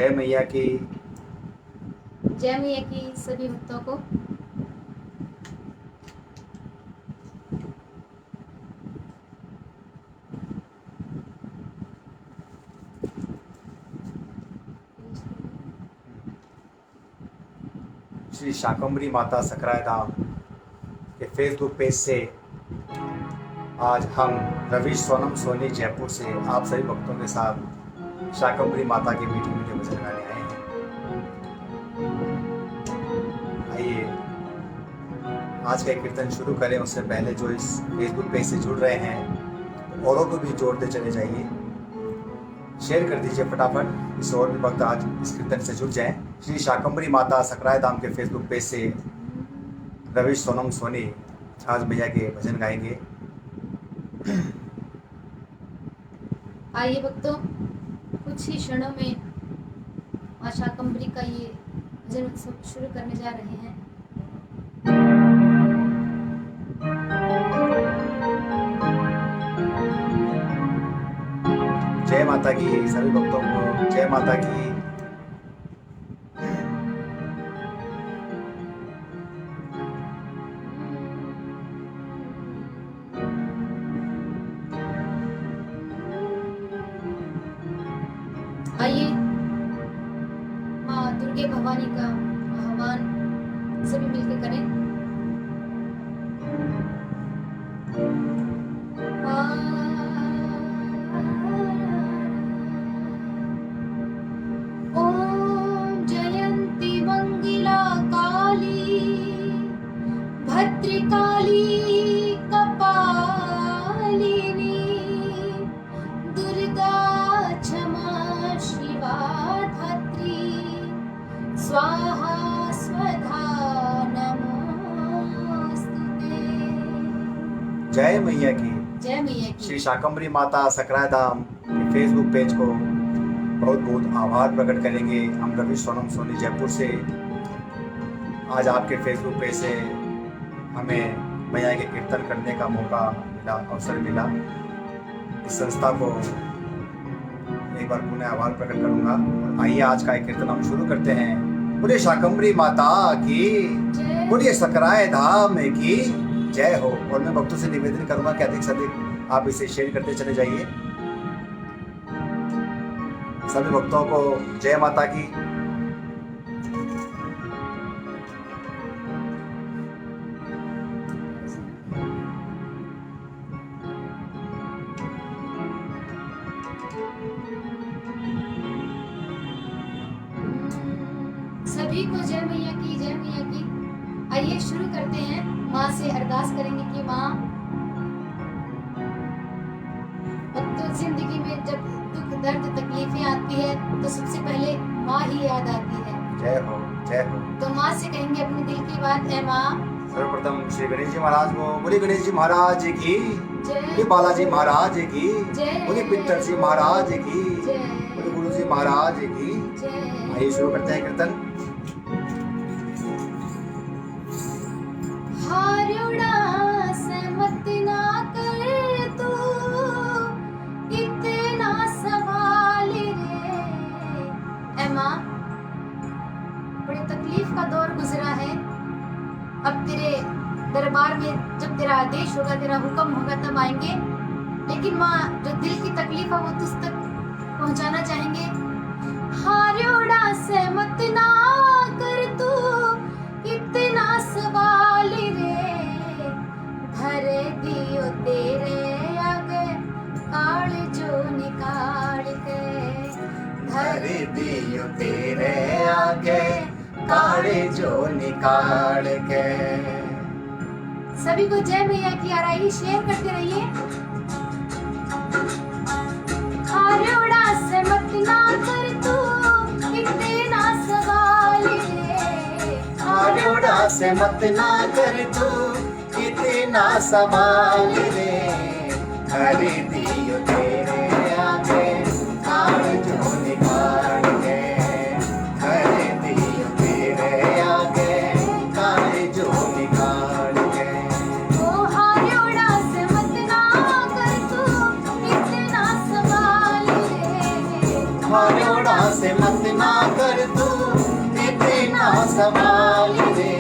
जय मैया की। जय मैया की सभी भक्तों को। श्री शाकंभरी माता सकराय धाम के फेसबुक पेज से आज हम रवि सोनम सोनी जयपुर से आप सभी भक्तों के साथ शाकंभरी माता के मीठे मीठे भजन गाने आए हैं। आइए आज का कीर्तन शुरू करें। उससे पहले जो इस फेसबुक पेज से जुड़ रहे हैं औरों को भी जोड़ते चले जाइए, शेयर कर दीजिए फटाफट, इस और भी भक्त आज इस कीर्तन से जुड़ जाएं। श्री शाकंभरी माता सकराय धाम के फेसबुक पेज से रवि सोनम सोनी आज मैया के भजन गाएंगे। आइए भक्तों, कुछ ही क्षणों में माँ शाकंभरी का ये भजन उत्सव शुरू करने जा रहे हैं। जय माता की सभी भक्तों को जय माता की। आइए माँ दुर्गे भवानी का आह्वान सभी मिलकर करें। ओम जयंती मंगला काली भद्रकाली कपालिनी दुर्गा क्षमा शिवा धात्री स्वाहा स्वधा नमोस्तुते। जय मैया की। जय मैया की। श्री शाकंभरी माता सकराय धाम के फेसबुक पेज को बहुत बहुत आभार प्रकट करेंगे। हम रवि सोनम सोनी जयपुर से आज आपके फेसबुक पेज से हमें मैया के कीर्तन करने का मौका मिला, अवसर मिला। इस संस्था को एक बार पुनः आभार प्रकट करूंगा। आइए आज का एक कीर्तन हम शुरू करते हैं। बोलिए शाकंभरी माता की, बोलिए सकराय धाम की जय हो। और मैं भक्तों से निवेदन करूंगा कि अधिक से अधिक आप इसे शेयर करते चले जाइए। सभी भक्तों को जय माता की। सभी को जय मैया की, जय मैया की। आइए शुरू करते हैं। माँ से अरदास करेंगे कि माँ, तो जिंदगी में जब दुख दर्द तकलीफें आती है तो सबसे पहले माँ ही याद आती है। जय हो जय हो। तो माँ से कहेंगे अपने दिल की बात है। माँ सर्वप्रथम श्री गणेश जी महाराज को, बोले गणेश जी महाराज की, बोले बालाजी महाराज की, बोले पित्तर जी महाराज की, बोले गुरु जी महाराज की। आइए शुरू करते हैं कीर्तन। हारोड़ा से मत ना कर तू इतना सवाल रे। ऐ माँ, बड़ी तकलीफ का दौर गुजरा है। अब तेरे दरबार में जब तेरा आदेश होगा, तेरा हुक्म होगा तब आएंगे। लेकिन माँ, जो दिल की तकलीफ है वो तुझ तक पहुंचाना चाहेंगे। हारोड़ा से मत ना कर तू इतना सवाल रे। धर दियो तेरे आगे काल जो निकाल के। धर दियो तेरे आगे काले जो निकाल के। सभी को जय मैया की। आ रही शेयर करते रहिए। हारोड़ा से मत ना कर तू इतना सवाल रे। हारोड़ा से मत ना कर तू इतना सवाल रे। धर दियो तेरे आगे काल जो निकाल के। धर दियो तेरे आगे काल जो निकाल के। ओ हारोड़ा से मत ना कर तू इतना सवाल रे। हारोड़ा से मत ना सवाल रे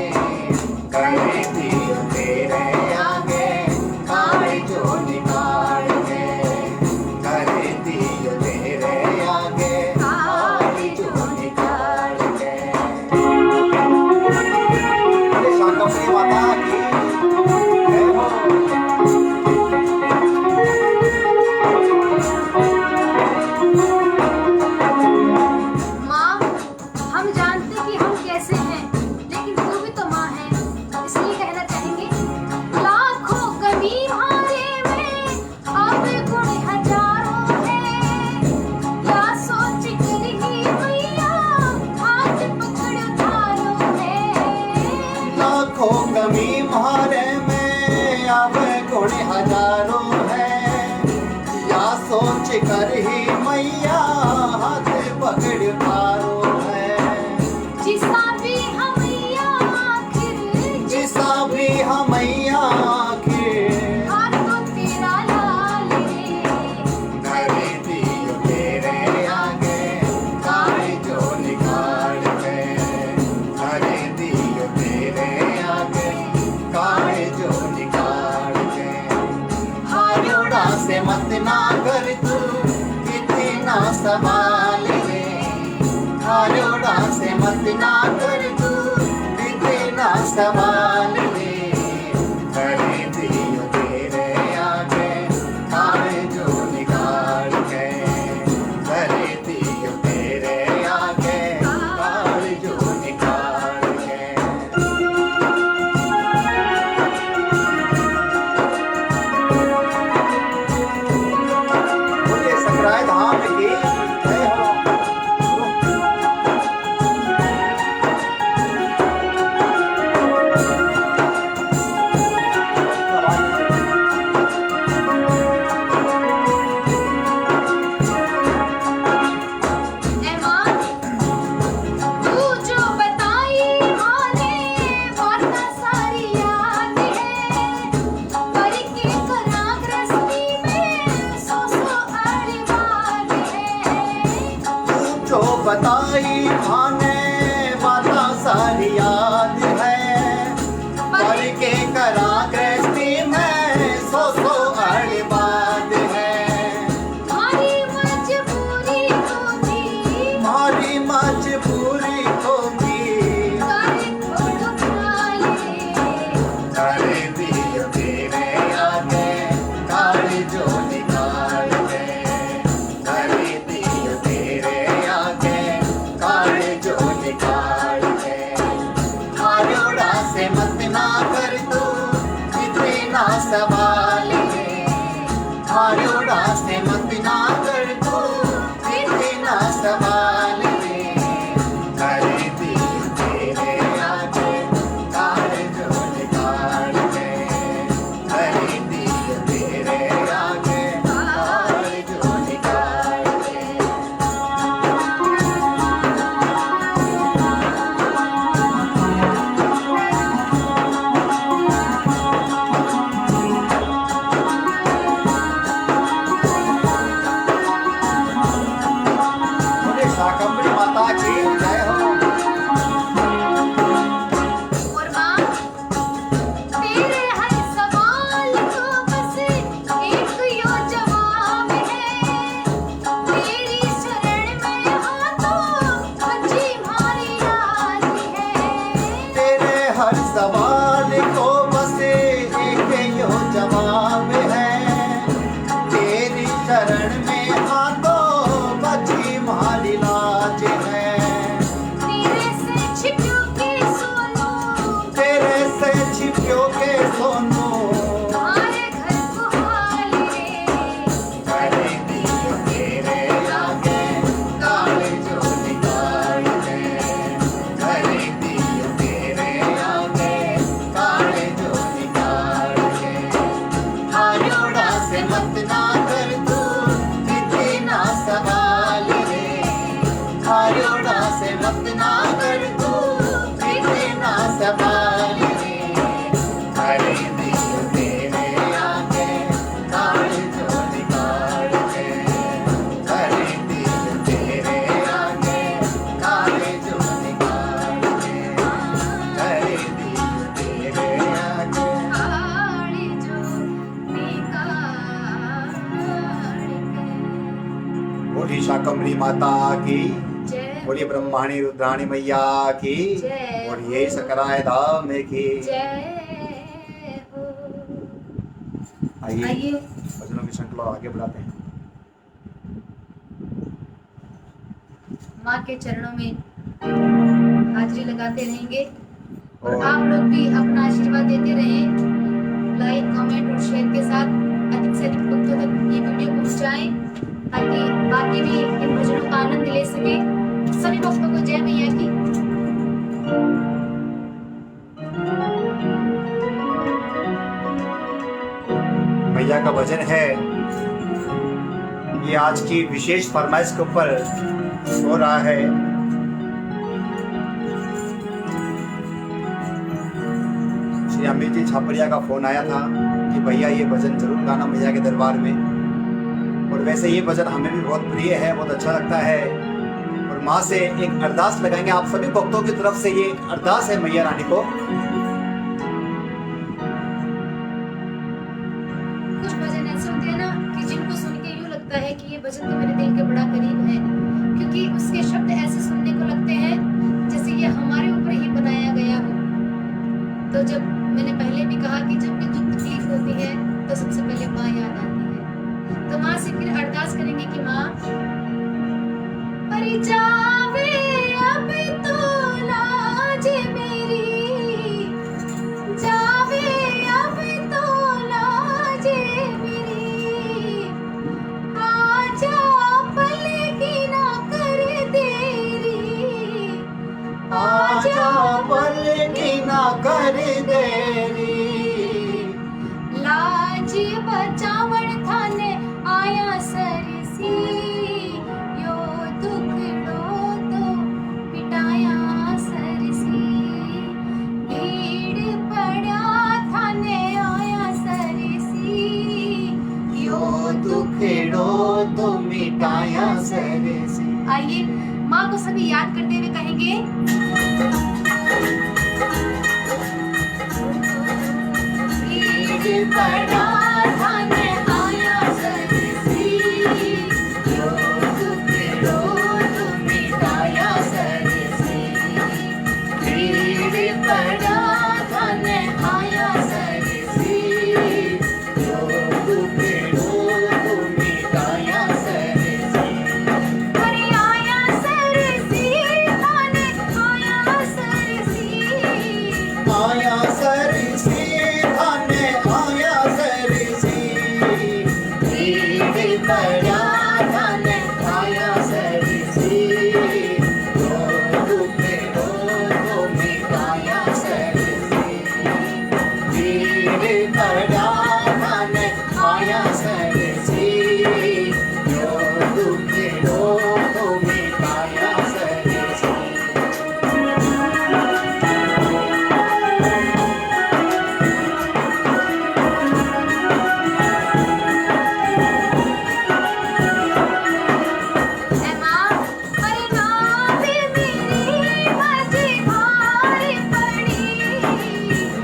करे दियो तेरे आगे काले जो निकाल के करे दियो तेरे आगे काले जो निकाल के। शाकंभरी माता की जय हो। माँ, हम जानते कि हम कैसे हैं, लेकिन तू भी तो माँ है, इसलिए कहना चाहेंगे लाखों कमी हारे में अब गुण हजारों हैं। या सोच कर ही मैया हाथ पकड़ उतारो है। लाखों कमी मारे में अब गुण हजारों है या सोच कर ही मैया हाथ पकड़ पारो है। जिसा भी हम मैया आखिर जिसा भी हम मैया आखिर हाथ तो तेरा लाल रे। करे दियो तेरे आगे काले जो निकाल के करे दियो तेरे आगे काले जो निकाल के। हारोड़ा से मत ना कर तू इतना सवाल रे हारोड़ा से मत ना कर तू इतना सवाल रे करे दियो तेरे आगे काले जो निकाल के करे दियो तेरे आगे काले जो निकाल के। बोलिए सकराय धाम की जय हो। ए माँ, तू जो बताई माँ ने बातें सारी याद है। पर के कराग्रस्ती में सौ सौ अड़वाद है। तू जो बताई माने बाता सारी याद है पर के कराग्रस्ती में सौ सौ अड़बाद है। हमारी मजबूरी तो थी हमारी मजबूरी होगी करे थोड़ा खाले। करे दियो तेरे आगे काले जो निकाल के करे दियो तेरे आगे काले जो निकाल के। हारोड़ा से मत ना कर तू इतना सवाल रे हारोड़ा से मत ना कर तू इतना सवाल रे करे दियो तेरे आगे काले जो निकाल के करे दियो तेरे आगे काले जो निकाल के। बोले शाकंभरी माता की जय हो। और माँ, तेरे हर सवाल को बस एक यो जवाब है। तेरी शरण में हाथों बची हमारी याद है। तेरे हर सवाल को बस एक यो जवाब है। तेरी शरण में हाथों बची मारी लाज है। तेरे से छिपो के सोनू तेरे से छिपियो के सोनू हमारे घर को हाल रे। करे दियो तेरे आगे काले जो निकाल के करे दियो तेरे आगे काले जो निकाल के। हारोड़ा से मत ना कर तू इतना सवाल रे हारोड़ा से मत ना कर तू इतना सवाल रे करे दियो तेरे आगे काले जो निकाल के करे दियो तेरे आगे काले जो निकाल के। बोली शाकंभरी माता की, जय। बोलिए ब्रह्माणी रुद्राणी मैया की, जय। बोलिए सकराय धाम की जय हो। आइए भजनों की श्रृंखला आगे बढ़ाते हैं। माँ के चरणों में हाजिरी लगाते रहेंगे और आप लोग भी अपना आशीर्वाद देते रहें। लाइक, कमेंट और शेयर के साथ अधिक से अधिक भक्तों तक ये वीडियो पहुंचाएं ताकि बाकी भी इन भजनों का आनंद ले सके। सभी भक्तों को जय मैया की। मैया का भजन है ये, आज की विशेष फरमाइश के ऊपर हो रहा है। श्री अमित जी छापरिया का फोन आया था कि भैया ये भजन जरूर गाना मैया के दरबार में। और वैसे ये भजन हमें भी बहुत प्रिय है, बहुत अच्छा लगता है। और माँ से एक अरदास लगाएंगे आप सभी भक्तों की तरफ से। ये एक अरदास है मैया रानी को। कुछ भजन ऐसे होते हैं ना कि जिनको सुन के यूं लगता है कि ये भजन तो मेरे दिल के बड़ा करीब है, क्योंकि उसके शब्द ऐसे सुनने को लगते हैं जैसे ये हमारे ऊपर ही बनाया गया हो। तो जब मैंने पहले भी कहा कि जब भी दुख तकलीफ होती है तो सबसे पहले माँ याद आती है। तो माँ से फिर अरदास करेंगे कि माँ पर जावे अब तो लाज मेरी, जावे अब तो लाज मेरी, आजा पलकी ना कर देरी, आजा पलकी ना कर देरी, लाज बचावण थाने आया सरसी, यो दुखड़ो तो मिटाया सरसी, भीड़ पड़ा थाने आया सरसी, यो दुखड़ो तो मिटाया सरसी। आइए माँ को सभी याद करते हुए कहेंगे, भीड़ पड़ा थाने आया सरसी, यो दुखड़ो तो मिटाया सरसी, भीड़ पड़ा थाने आया सरसी, यो दुखड़ो तो मिटाया सरसी, अरे आया सरसी थाने आया सरसी, आया सरसी थाने आया सरसी, भीड़ पड़ा थाने आया सरसी, यो दुखड़ो तो मिटाया सरसी, भीड़ पड़ा थाने आया सरसी, यो दुखड़ो तो मिटाया सरसी।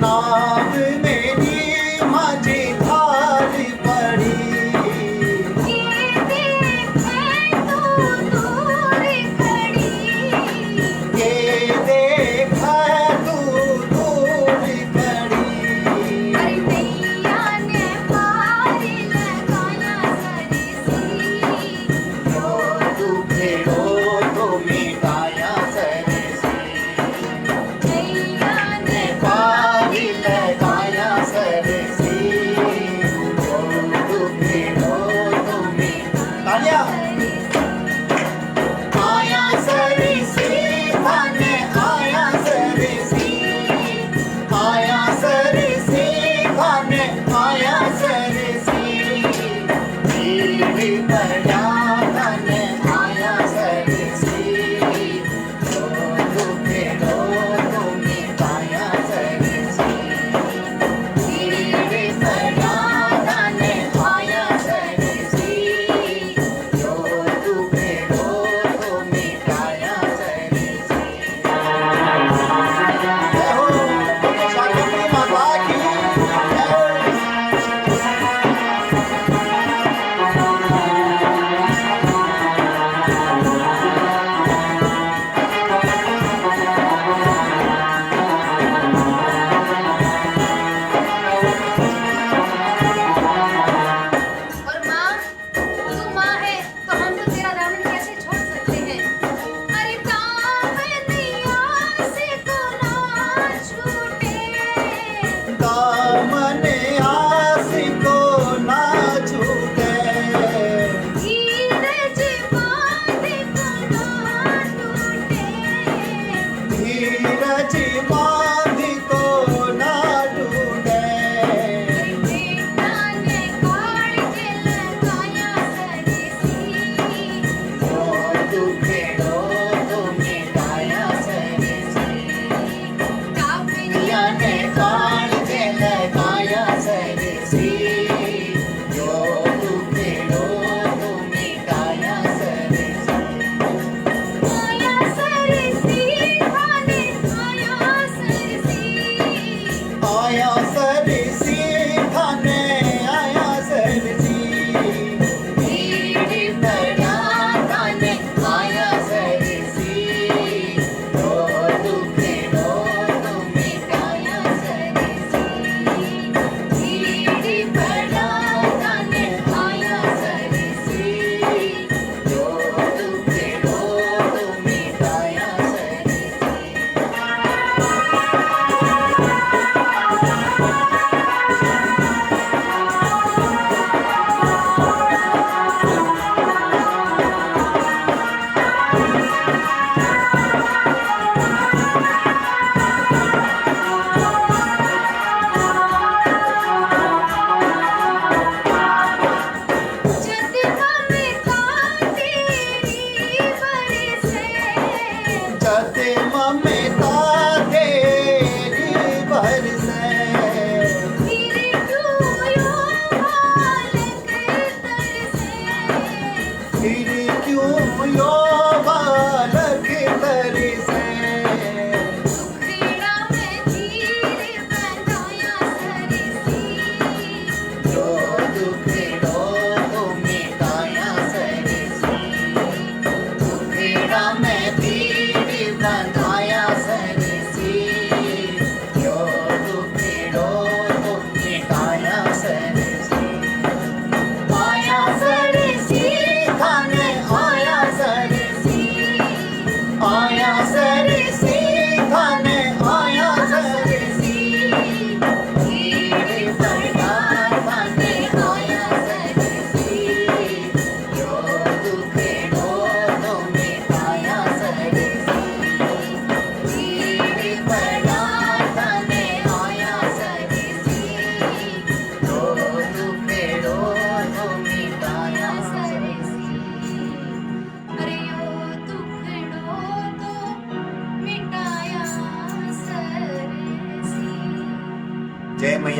नाम मेरी माझी थाली पड़ी, ये देखा तू दूर खड़ी, यो दुखड़ो तो मिटाया सरसी, पारी लगाया सरसी, यो दुखड़ो तो मिटाया आया सरसी थाने आया सरसी, आया सरसी थाने आया सरसी, भीड़ पड़ा थाने आया सरसी, यो दुखड़ो तो मिटाया सरसी, भीड़ पड़ा थाने आया सरसी, यो दुखड़ो तो मिटाया सरसी। जय हो शाकंभरी माता की, जय हो।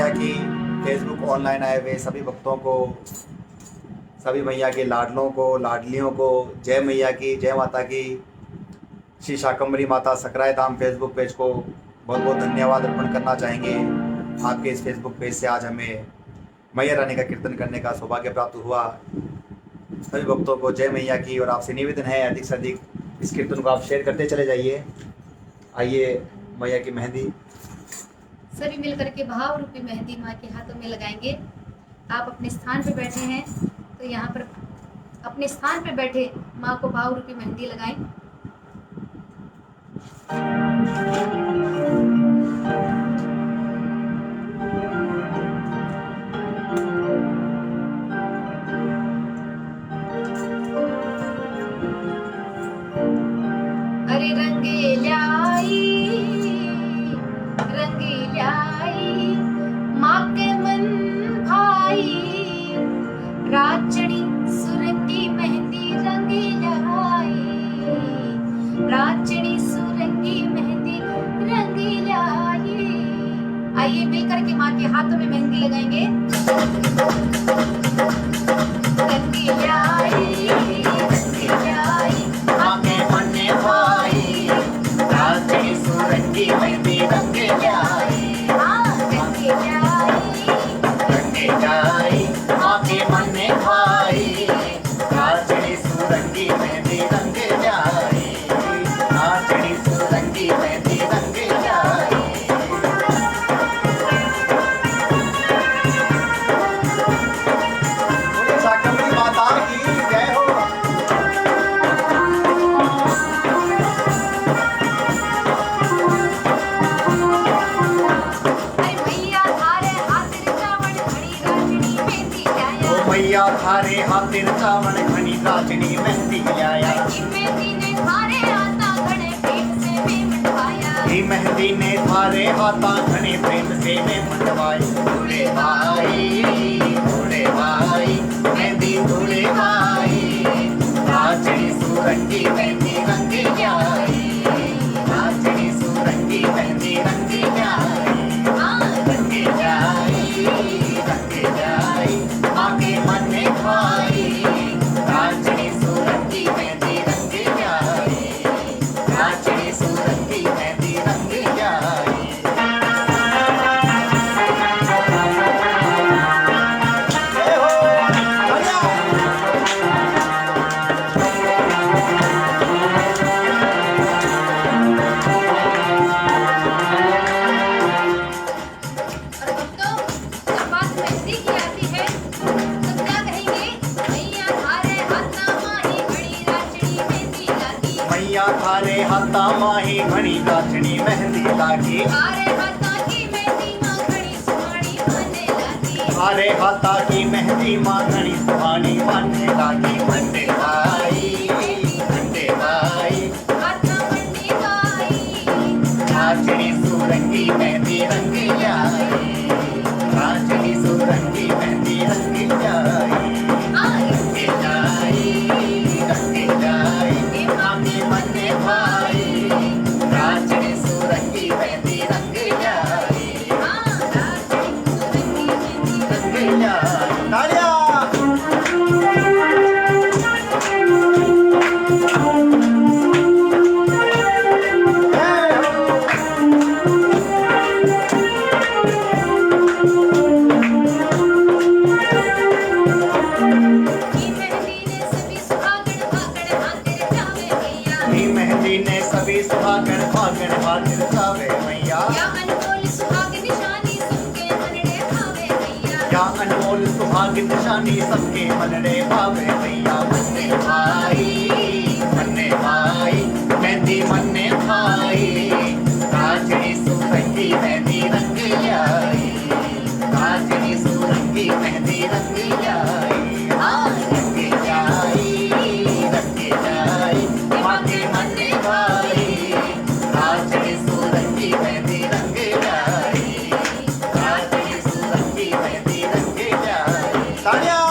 मैया की फेसबुक ऑनलाइन आए हुए सभी भक्तों को, सभी मैया के लाडलों को, लाडलियों को जय मैया की, जय माता की। श्री शाकंभरी माता सकराय धाम फेसबुक पेज को बहुत बहुत धन्यवाद अर्पण करना चाहेंगे। आपके इस फेसबुक पेज से आज हमें मैया रानी का कीर्तन करने का सौभाग्य प्राप्त हुआ। सभी भक्तों को जय मैया की, और आपसे निवेदन है अधिक से अधिक इस कीर्तन को आप शेयर करते चले जाइए। आइए मैया की मेहंदी सभी मिलकर के भाव रूपी मेहंदी माँ के हाथों में लगाएंगे। आप अपने स्थान पर बैठे हैं तो यहाँ पर अपने स्थान पर बैठे माँ को भाव रूपी मेहंदी लगाएं। अरे रंगे ल्याई माँ के मन भाई, राचड़ी सुरंगी मेहंदी रंगे ल्याई, राचड़ी सुरंगी मेहंदी रंगे ल्याई। आइए मिलकर के माँ के हाथों में मेहंदी लगाएंगे। रंगे ल्याई माँ के मन भाई, राचड़ी सुरंगी मेहंदी रंगे ल्याई, रंगे ल्याई माँ के मन भाई, राचड़ी सुरंगी मेहंदी रंगे ल्याई, राचड़ी सुरंगी मेहंदी रंगे ल्याई। शाकंभरी माता की जय हो। मैया थारे हाथिर चावण घनी राचड़ी मेहंदी ल्याया, मेहंदी ने थारे हाथा घने प्रेम से मैं मंडवाया, ही मेहंदी ने थारे हाथा घने प्रेम से मैं मंडवाई। धूले भाई मेहंदी धूले भाई, राचड़ी सुरंगी मेहंदी रंगे ल्याई, राचड़ी सुरंगी मेहंदी रंगे ल्याई, रंगे ल्याई माँ के मन भाई, राचड़ी सुरंगी मेहंदी रंगे ल्याई, राचड़ी सुरंगी मेहंदी रंगे ल्याई। जय हो मैया। और भक्तों, जब बात मेहंदी की आती है तो क्या कहेंगे? मैया थारे हाथा माही घड़ी राचड़ी मेहंदी लागी, मैया थारे हाथा माही घनी राचड़ी मेहंदी लागी, थारे हाथा की मेहंदी माँ घड़ी सुहानी माने लागी, थारे हाथा की मेहंदी माँ घनी सुहानी माने लागी। मंडे भाई हाथा मंडी गाई, राचड़ी सुरंगी मेहंदी रंगे ल्याई, राचड़ी सुरंगी मेहंदी रंगे ल्याई, रंगे ल्याई माँ के मन भाई, राचड़ी सुरंगी मेहंदी रंगे ल्याई, राचड़ी सुरंगी मेहंदी रंगे ल्याई। तालियां। की मेहंदी ने सभी सुहागण भागण हाथिर जावे भैया, ही मेहंदी ने सभी सुहागण भागण हाथिर जावे मैया, या अनमोल सुहाग निशानी सबके मनड़े भावे भैया, या अनमोल सुहाग निशानी सबके मनड़े भावे मैया। मन्ने भाई मेहंदी मन्ने भाई, राचड़ी सुरंगी मेहंदी रंगे ल्याई, राचड़ी सुरंगी मेहंदी रंगे ल्याई, रंगे ल्याई माँ के मन्ने भाई, राचड़ी सुरंगी मेहंदी रंगे ल्याई, राचड़ी सुरंगी मेहंदी रंगे ल्याई। तालियां।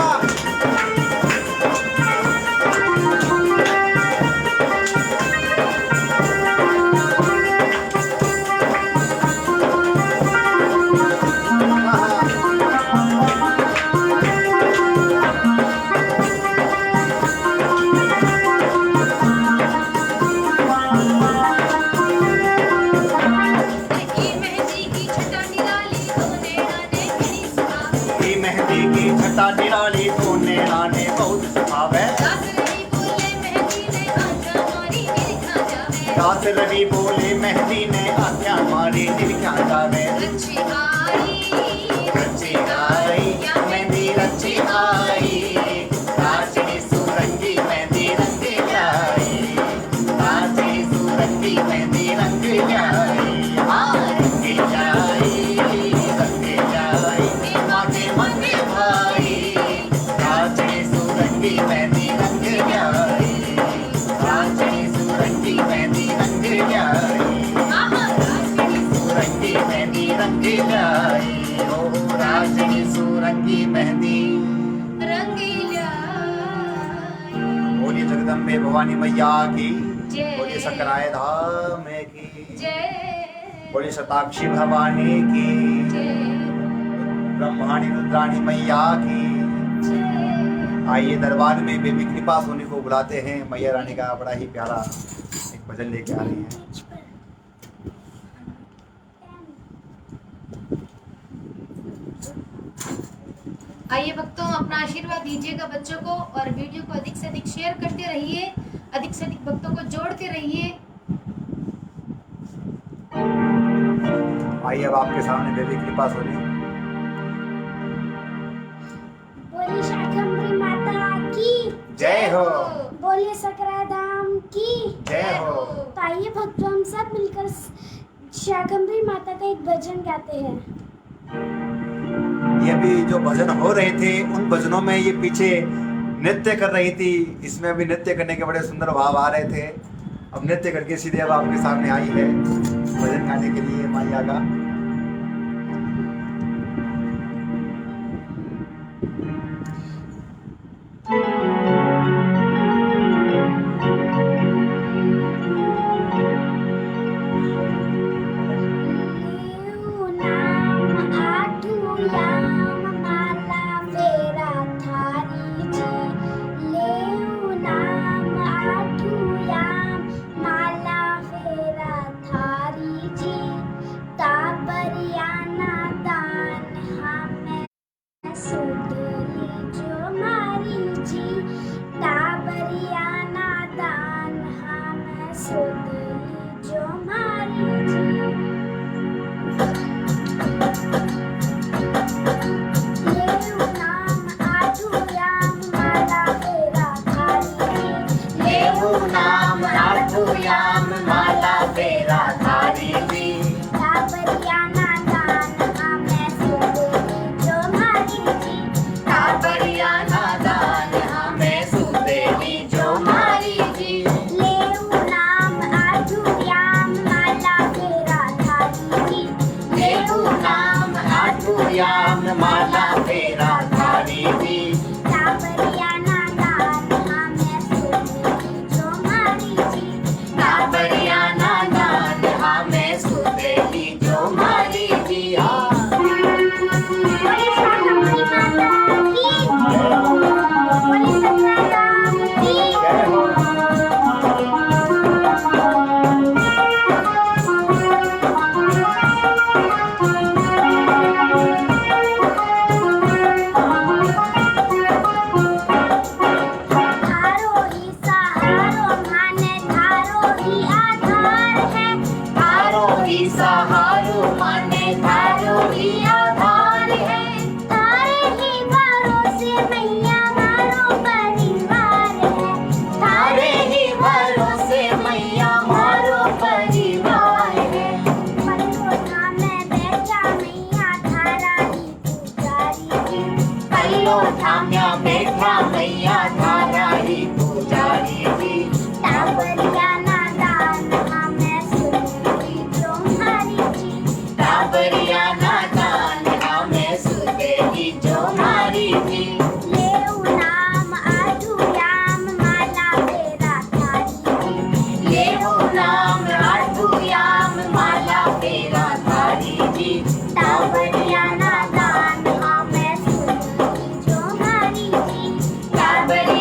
ता निराली तूने राने बहुत सुहावे दास रवि बोले मेहंदी ने आंखा मारी निरखा जावे दास रवि बोले मेहंदी ने आख्या मारी निरखा जावे रची आई या मेहंदी रची आई राजनी सुरंगी मेहंदी रंग जाई राजनी सुरंगी मेहंदी रंग जाई रंग जाई माथे मने भाई राजनी सुरंगी मेहंदी रंग जाई राजनी सुरंगी मेहंदी रंग जाई सुरंगी मेहंदी रंग जाई ओ राजनी सुरंगी मेहंदी रंगीला बोलिए जगदम्बे भवानी मैया की जय। बोलिए सकराय धाम की जय बोलिए शताक्षी भवानी की जय ब्रह्माणी रुद्राणी मैया की जय। आइए दरबार में बेबी कृपा सोनी को बुलाते हैं। मैया रानी का बड़ा ही प्यारा एक भजन लेके आ रही हैं। आइए भक्तों, अपना आशीर्वाद दीजिएगा बच्चों को और वीडियो को अधिक से अधिक शेयर करते रहिए, अधिक से अधिक भक्तों को जोड़ते रहिए। आइए अब आपके सामने बेबी कृपा सोनी। बोलिए शाकंभरी माता की जय हो बोलिए सकराय धाम की जय हो। तो आइए भक्तों, हम सब मिलकर शाकंभरी माता का एक भजन गाते हैं। ये अभी जो भजन हो रहे थे उन भजनों में ये पीछे नृत्य कर रही थी, इसमें अभी नृत्य करने के बड़े सुंदर भाव आ रहे थे। अब नृत्य करके सीधे अब आपके सामने आई है भजन गाने के लिए मैया का। माला फेरा धारी जी काबरियाना दान हमें सुदेली जो मारी जी। सहारो माने थारो ही आधार है, तारे ही भरोसे मैया मारो परिवार है, थारे ही भरोसे मैया मारो परिवार है। पल्लोठा में बैठा मैया थारा ही पुजारी जी, पल्लोठा में बैठा मैया थारा ही पुजारी जी। काबरियाना दान हमें सुदेली जो मारी जी, काबरियाना दान हमें सुदेली जो मारी जी। लेऊ नाम आठू याम माला फेरा थारी जी, लेहु नाम आठू याम माला फेरा थारी जी। काबरियाना दान हमें सुदेली जो मारी जी, काबरियाना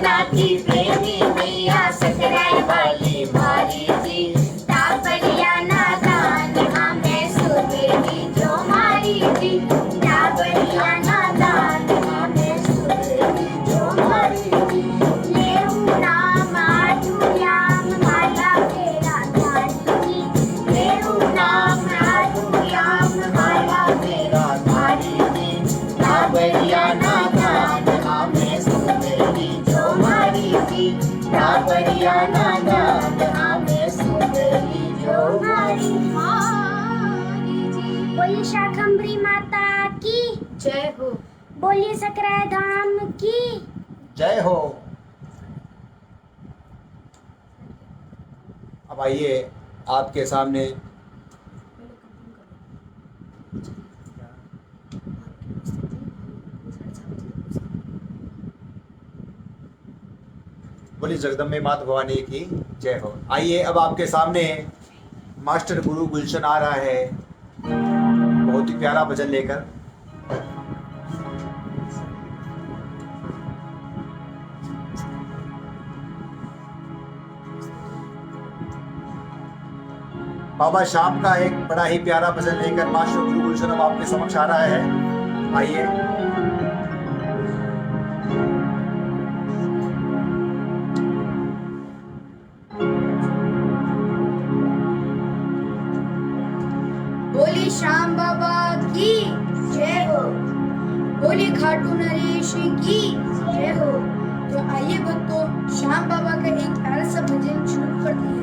नाथ की प्रेमी मैया सकराय वाली मारी थी। टाबरिया नादान हमें सुधरी जो मारी थी। टाबरिया नादान हमें सुधरी जो मारी थी। लेऊ नाम आठुयाम माला फेरा धारी थी। लेऊ नाम आठुयाम माला फेरा धारी थी। टाबरिया नादान हमें सुधरी जो मारी थी। टाबरिया नादान हमें सुधरी जो मारी थी। बोलिए शाकंभरी माता की जय हो। बोलिए सकराय धाम की जय हो। अब आइए आपके सामने बोली जगदम्बे माता भवानी की जय हो। आइए अब आपके सामने मास्टर गुरु गुलशन आ रहा है बहुत ही प्यारा भजन लेकर। बाबा शाम का एक बड़ा ही प्यारा भजन लेकर मास्टर गुरु गुलशन अब आपके समक्ष आ रहा है। आइए। बोली श्याम बाबा की जय हो। बोली खाटू नरेश की जय हो। तो आइए भक्तों, श्याम बाबा का एक प्यारा सा भजन शुरू करते हैं।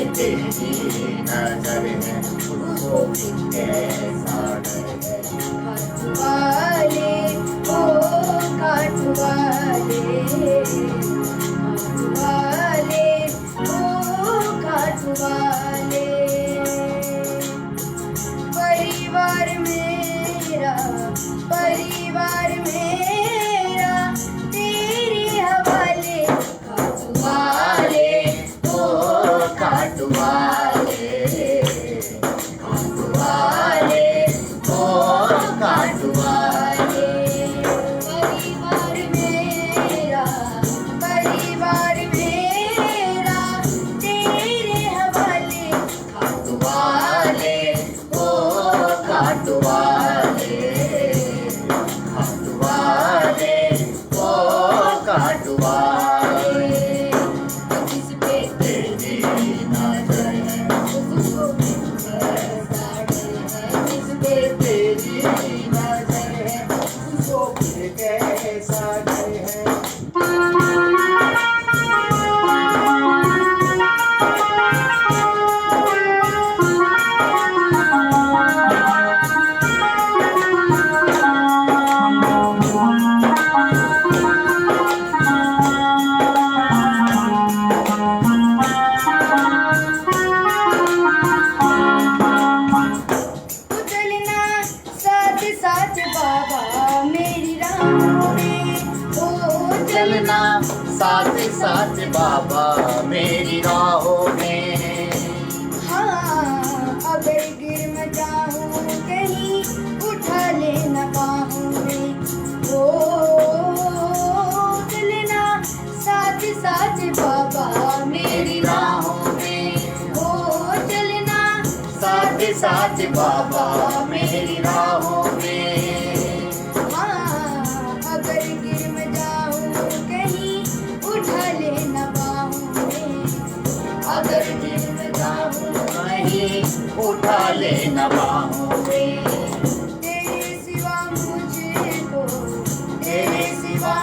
तेरी नजर है उसको कैसा डर है। वाले ओ काटवाले ओ काटवाले। परिवार मेरा तेरे हवाले। काटवाले ओ काटवाले ओ काटवाले। परिवार मेरा तेरे हवाले। काटवाले ओ काटवाले ओ काटवाले। जिस पे तेरी नजर है जिस पे तेरी नजर है उसको कैसा डर है। चलना साथ साथ बाबा मेरी राहों में। ओ चलना साथ साथ बाबा मेरी राहों में। हाँ, अगर गिर मैं जाऊं कहीं उठा लेना बाहों में। ओ चलना साथ साथ बाबा मेरी राहों में। ओ चलना साथ साथ बाबा मेरी राहों में। हाँ, अगर गिर मैं जाऊं कहीं उठा लेना बाहों में। अगर गिर मैं जाऊं कहीं उठा लेना बाहों में। तेरे सिवा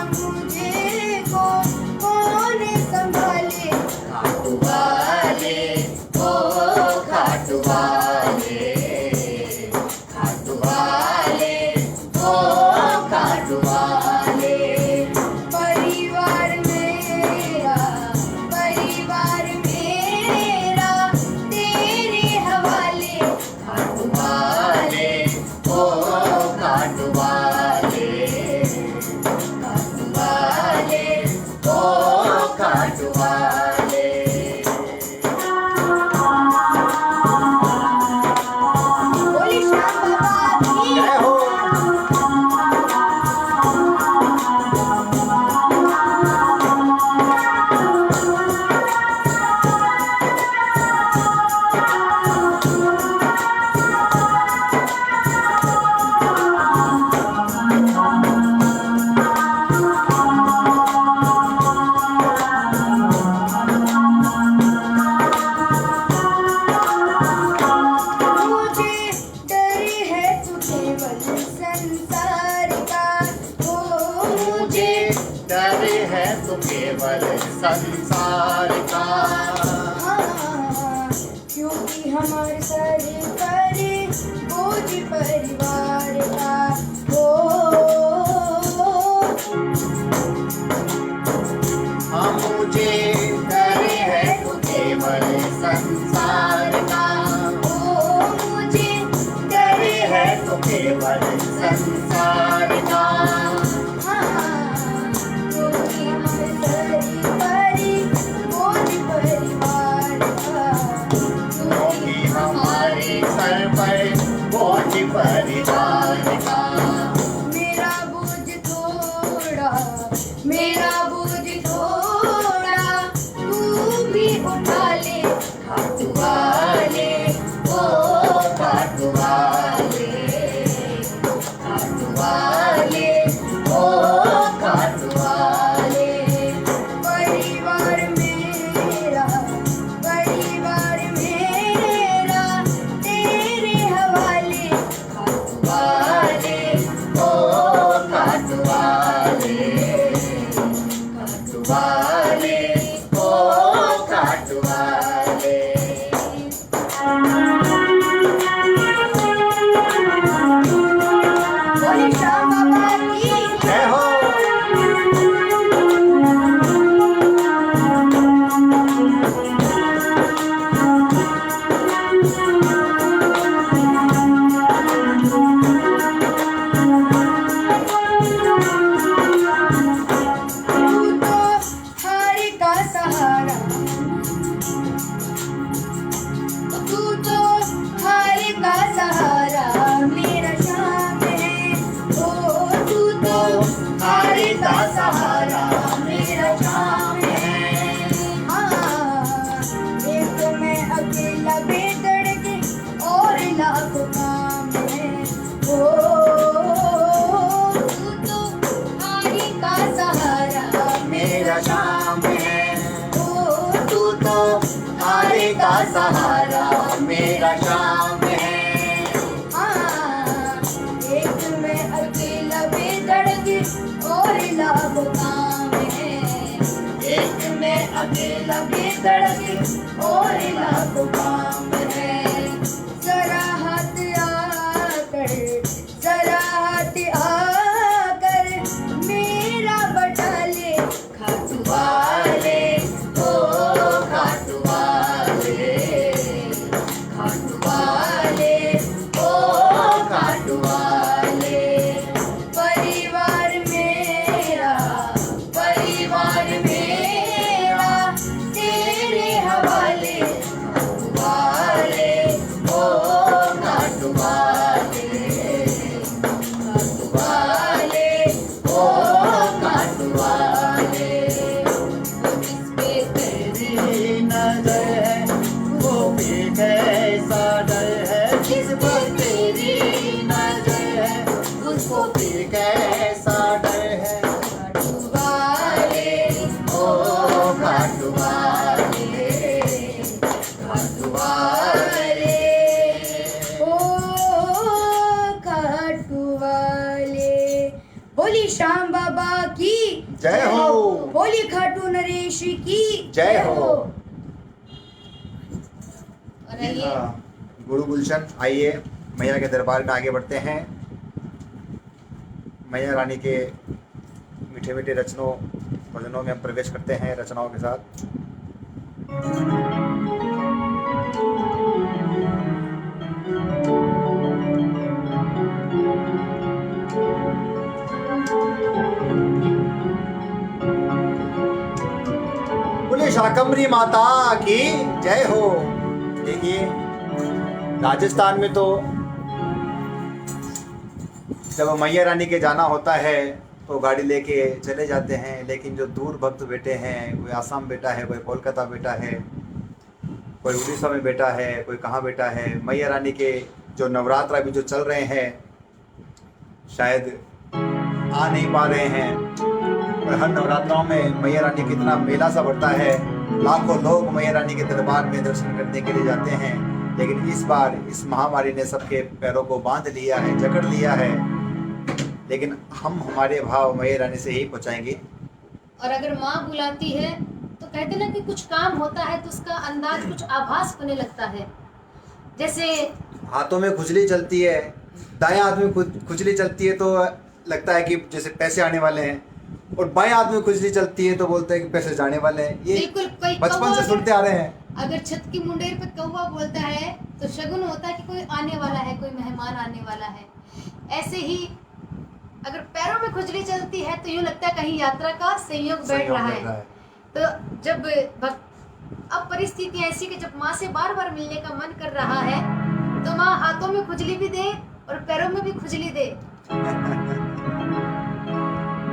मुझको कौन संभाले। काटवाले ओ काट वाले। बोली श्याम बाबा की जय हो। मुझे डर है तू केवल संसार का, ओ मुझे डर है तो केवल संसार का। हाँ, क्योंकि हमारे सर पर बोझ परिवार का, हाँ मुझे डर है तो केवल संसार का। मुझे डर है तो केवल संसार का। हाँ, क्योंकि हमारे सर पर बोझ परिवार का, क्योंकि हमारे सर पर बोझ परिवार का। मेरा बोझ थोड़ा, मेरा बोझ थोड़ा, तू भी उठा ले खाटू वाले, ओ खाटू वाले, खाटू वाले, ओ खाटू वाले। परिवार मेरा, परिवार मेरा तेरे हवाले, खाटू वाले, ओ खाटू वाले, खाटू वाले, ओ खाटू वाले। बोले श्याम बाबा की जय हो। तू तो हार का सहारा, तू तो हार का सहारा मेरा शाम है, ओ तू तो हार का सहारा मेरा शाम है। हाँ, एक मैं अकेला बेदर्द और लाखों काम है, ओ तू तो हार का सहारा मेरा शाम है, ओ तू तो हारे का सहारा मेरा शाम है। हाँ, एक मैं अकेला बेदर्द और लाखों काम है, एक मैं अकेला बेदर्द और लाखों काम है। जरा हाथ आकर, जरा हाथ आकर मेरा बटा ले खाटू वाले, ओ खाटू वाले, खाटू वाले, ओ खाटू वाले। परिवार मेरा, परिवार मेरा तेरे हवाले, खाटू वाले, ओ खाटू वाले, खाटू वाले, ओ खाटू वाले। जिस पे तेरी नजर है वो भी कैसा डर है, जिस पर तेरी नजर है उसको भी कैसा डर है। खाटू वाले, ओ खाटू वाले, खाटू वाले। ओ खाटू वाले। बोली श्याम बाबा की जय हो। बोली खाटू नरेश की जय हो। और आइए गुरु गुलशन, आइए मैया के दरबार में आगे बढ़ते हैं। मैया रानी के मीठे मीठे रचनों भजनों में हम प्रवेश करते हैं रचनाओं के साथ। बोले बोलिए शाकंभरी माता की जय हो। देखिए राजस्थान में तो जब मैया रानी के जाना होता है तो गाड़ी लेके चले जाते हैं, लेकिन जो दूर भक्त बैठे हैं, कोई आसाम बैठा है, कोई कोलकाता बैठा है, कोई उड़ीसा में बैठा है, कोई कहाँ बैठा है, मैया रानी के जो नवरात्र अभी जो चल रहे हैं शायद आ नहीं पा रहे हैं। और हर नवरात्रों में मैया रानी कितना मेला सा बढ़ता है, लाखों लोग मैया रानी के दरबार में दर्शन करने के लिए जाते हैं। लेकिन इस बार इस महामारी ने सबके पैरों को बांध लिया है, जकड़ लिया है, लेकिन हम हमारे भाव मैया रानी से ही पहुँचाएंगे। और अगर माँ बुलाती है तो कहते ना कि कुछ काम होता है तो उसका अंदाज कुछ आभास होने लगता है। जैसे हाथों में खुजली चलती है, दाएं हाथ में खुजली चलती है तो लगता है कि जैसे पैसे आने वाले हैं, और बाएं हाथ में खुजली चलती है तो बोलते हैं कि पैसे जाने वाले हैं। ये बिल्कुल, कोई बचपन से सुनते आ रहे हैं। अगर छत की मुंडेर पे कौवा बोलता है तो शगुन होता है कि कोई आने वाला है, कोई मेहमान आने वाला है। ऐसे ही अगर पैरों में खुजली चलती है तो यूँ लगता है कहीं यात्रा का संयोग बैठ रहा है। तो जब अब परिस्थिति ऐसी कि जब माँ से बार बार मिलने का मन कर रहा है तो माँ हाथों में खुजली भी दे और पैरों में भी खुजली दे।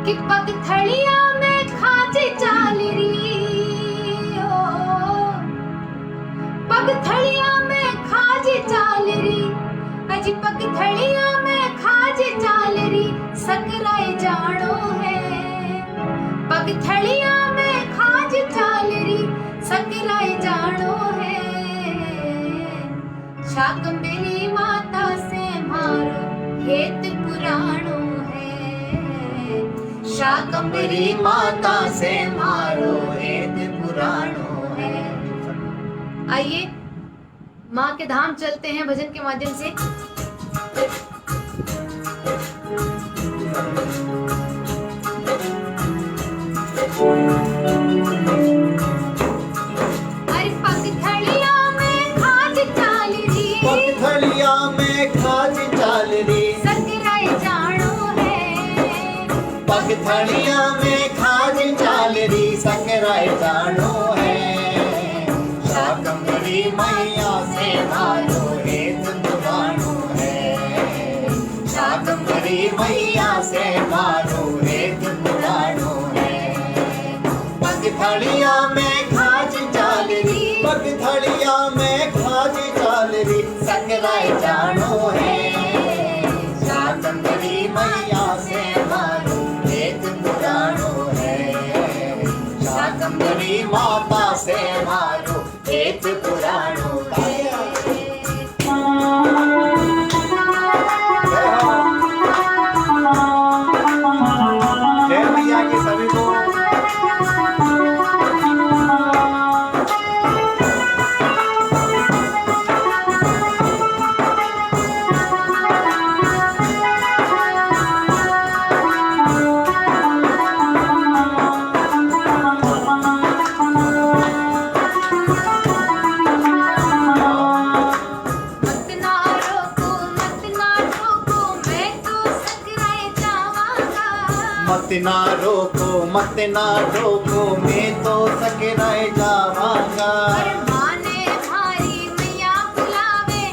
कि पगथड़िया में खाजे चालरी, पगथड़िया में खाजे चालरी, अजी पगथड़िया में खाजे चालरी, सकराए जानो है। पगथड़िया में खाज चालरी, सकराए जानो है। शाकंभरी माता से मारो हेत पुराणो है। शाकंभरी माता से मारो हेत पुराणो है। आइए माँ के धाम चलते हैं भजन के माध्यम से। अरे पगथड़िया में खाज चालरी, पगथड़िया में खाज चालरी, सकराए जानो है। पगथड़िया में खाज चालरी, सकराए जानो है। शाकंभरी मैया से मारो हेत पुराणो है। शाकंभरी मैया से मारो हेत पुराणो है। पगथड़िया में खाज चालरी, पगथड़िया में खाज चालरी, सकराए जानो है। शाकंभरी मैया से मारो हेत पुराणो है। शाकंभरी माता से मारो हेत पुराणो है। जय मैया के सभी को। मत ना रोको मैं तो सकराए जावांगा। माने भारी मैया बुलावे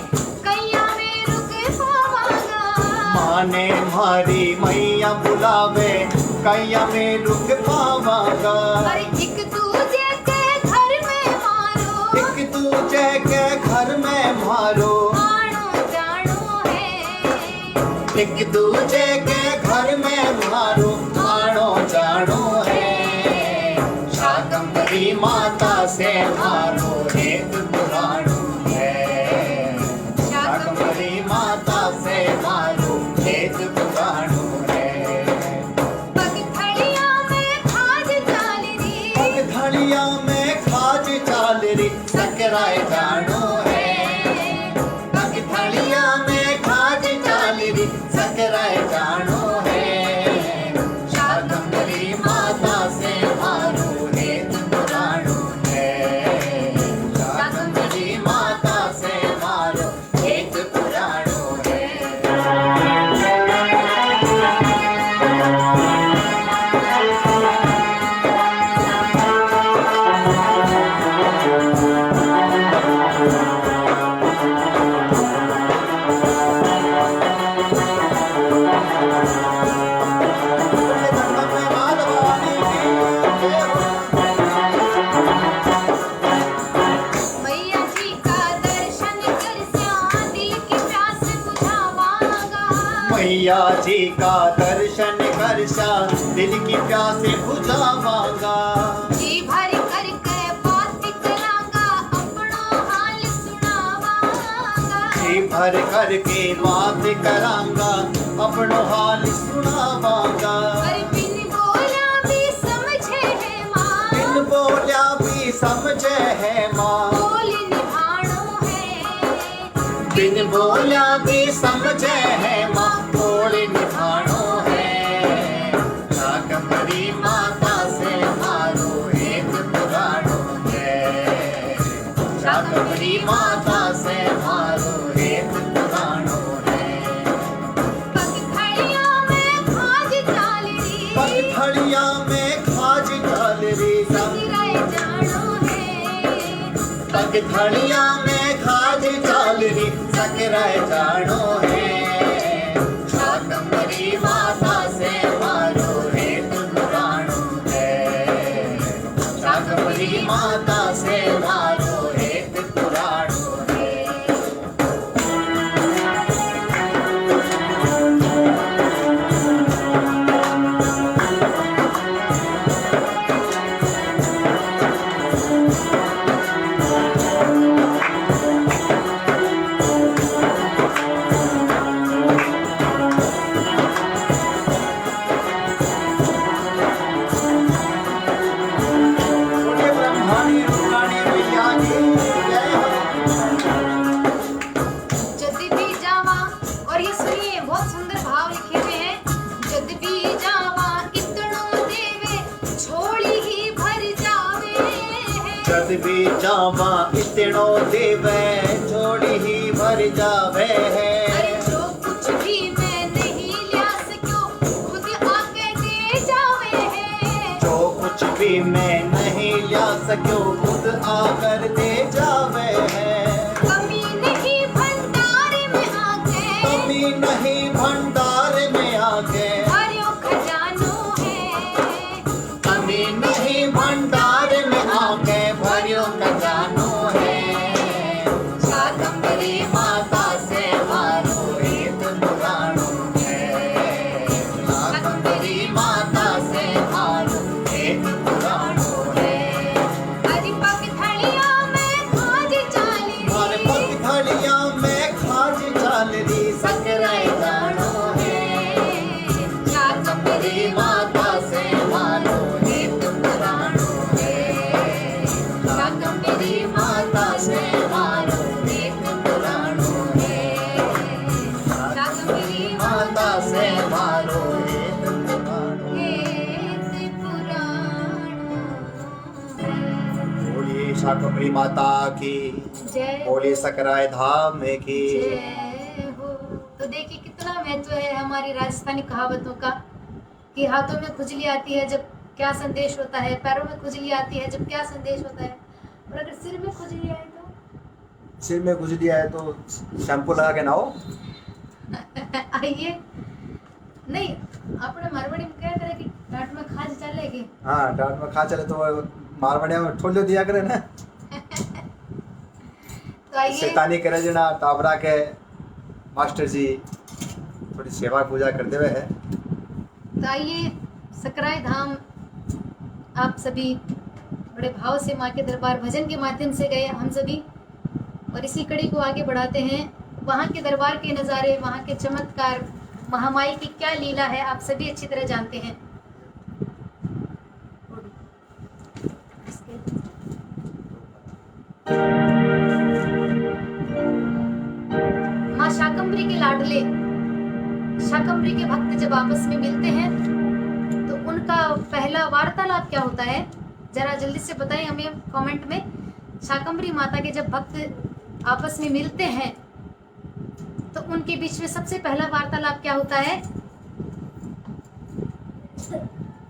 कैया में रुक पावांगा। माने भारी मैया बुलावे कैया में रुक पावांगा। अरे एक दूजे के घर में मारो, एक दूजे के घर में मारो, आनो जानो है। एक दूजे के घर में मारो, आनो जानो है। शाकंभरी माता से मारो हेत पुराणो है। शाकंभरी माता से मारो हेत पुराणो है। पगथड़िया में खाज चालरी, पगथड़िया में खाज चालरी, सकराए जानो है। पगथड़िया में खाज चालरी, सकराए जानो है। शाकंभरी माता से मारो हेत पुराणो है। शाकंभरी माता से मारो हेत पुराणो है। मैया जी का दर्शन कर श्याम दिल की प्यास बुझावांगा। मैया जी का दर्शन कर श्याम दिल की प्यास बुझावांगा। जी भर करके बात करांगा अपनो हाल सुनावांगा। जी भर करके बात करांगा अपनो हाल सुनावांगा। अरे बिन बोला भी समझे है माँ, बिन बोलिया भी समझे है माँ। बोल निभाणो है। बिन बोलिया भी समझे है माँ। बोल निभाणो है। शाकंभरी माता से मारो एक पुराणो है। शाकंभरी माता से मारो एक पुराणो है। पगथड़िया में खाज चालरी, पगथड़िया में खाज चालरी। सिराए जानो है। पगथड़िया में खाज चालरी सकराय जानो है। शाकंभरी माता से मारो एक पुराणो है। शाकंभरी माता से मारो एक पुराणो है। बोलिए ब्रह्माणी रुद्राणी मैया की जय हो। जद भी जावा, और ये सुनिए बहुत सुंदर भाव लिखे हुए हैं। जद भी जावा इतनो देवे झोली ही भर जावे है। जद भी जावा इतनो देवे झोली ही भर जावे है। अरे जो कुछ भी मैं नहीं लिया सको खुद आके दे जावे है। जो कुछ भी मैं नहीं ला सक्यो खुद आकर दे जावे है। कमी नहीं भंडार में आके, कमी नहीं भंडार में आके। भर्यो खजानो है। कमी नहीं भंडार में आके भर्यो खजानो है। शाकंभरी माता से मारो एक पुराणो है। शाकंभरी माता से मारो एक पुराणो है। अरे पगथड़िया में खाज चालरी, और पगथड़िया में खाज चालरी सकराय जानो है। शाकंभरी माता से मारो एक पुराणो है। शाकंभरी माता से मारो एक पुराणो है। शाकंभरी माता से मारो एक पुराणो एक पुराणो है। बोलिए शाकंभरी माता की। जय बोलिए सकराय धाम की। जय हो। तो देखिए कितना महत्व है हमारी राजस्थानी कहावतों का, कि हाथों में खुजली आती है जब क्या संदेश होता है, पैरों में खुजली आती है जब क्या संदेश होता है, और अगर सिर में खुजली आए तो सिर में खुजली आए तो शैम्पू लगा के नहाओ। आइए नहीं, अपने मारवाड़ी में क्या करे कि डांट में खाज चलेगी। हाँ डांट में खा चले तो मारवाड़िया में ठोल दिया करे ना। तो आइए शैतानी करे जना टाबरा के मास्टर जी थोड़ी सेवा पूजा करते हुए है। तो आइए सकराय धाम आप सभी बड़े भाव से माँ के दरबार भजन के माध्यम से गए हम सभी, और इसी कड़ी को आगे बढ़ाते हैं। वहाँ के दरबार के नज़ारे, वहाँ के चमत्कार, महामाई की क्या लीला है आप सभी अच्छी तरह जानते हैं। माँ शाकंभरी के लाडले, शाकंभरी के भक्त जब आपस में मिलते हैं तो उनका पहला वार्तालाप क्या होता है, जरा जल्दी से बताएं हमें कमेंट में। शाकंभरी माता के जब भक्त आपस में मिलते हैं तो उनके बीच में सबसे पहला वार्तालाप क्या होता है,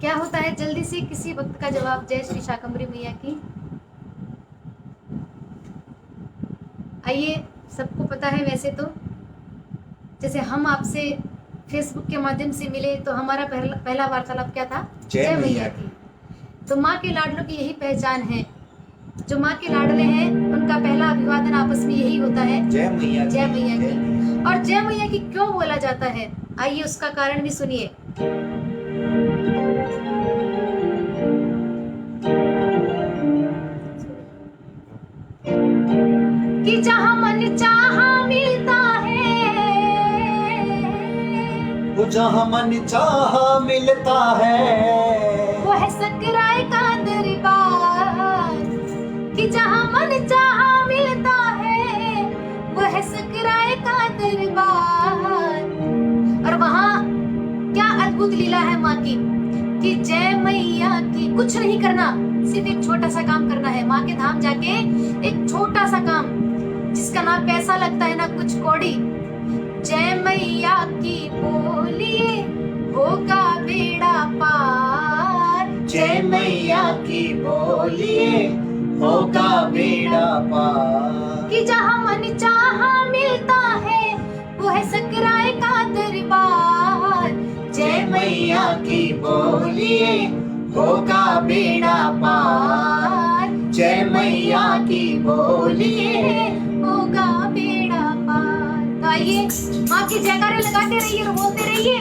क्या होता है? जल्दी से किसी भक्त का जवाब। जय श्री शाकंभरी मैया की। आइए, सबको पता है वैसे तो, जैसे हम आपसे फेसबुक के माध्यम से मिले तो हमारा पहला वार्तालाप क्या था? जय मैया की। तो माँ के लाडलों की यही पहचान है, जो माँ के लाडले हैं उनका पहला अभिवादन आपस में यही होता है, जय मैया जय मैया की। और जय मैया की क्यों बोला जाता है, आइए उसका कारण भी सुनिए। कि जहाँ मन चाहा मिलता है, वो जहाँ मन चाहा मिलता है, वो है सकराय का दरबार। कि जहाँ मन चाहा मिलता है, वो है सकराय का दरबार। और वहाँ क्या अद्भुत लीला है माँ की, कि जय मैया की कुछ नहीं करना, सिर्फ एक छोटा सा काम करना है। माँ के धाम जाके एक छोटा सा काम, जिसका ना पैसा लगता है ना कुछ कौड़ी। जय मैया की बोलिए होगा बेड़ा पार। जय मैया की बोलिए होगा बेड़ा पार। कि जहाँ मन चाहा मिलता है, वो है सकराय का दरबार। जय मैया की बोलिए होगा बेड़ा पार। जय मैया की बोलिए होगा बेड़ा पार। तो आइए माँ की जयकारे लगाते रहिए और बोलते रहिए,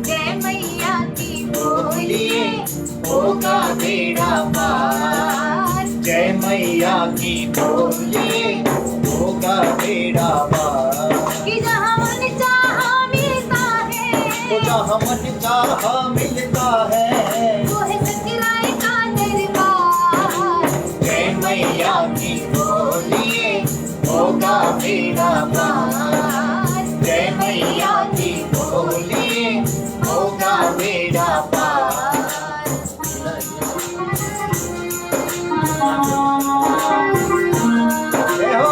जय मैया की बोलिए होगा बेड़ा पार। जय मैया की बोलिए होगा बेड़ा पार। कि जहाँ मन चाहा मिलता है, वो जहाँ मन चाहा मिलता है, वो है सकराय का दरबार। जय मैया की बोलिए होगा बेड़ा पार। जय मैया की बोलिए होगा बेड़ा पार। जय हो।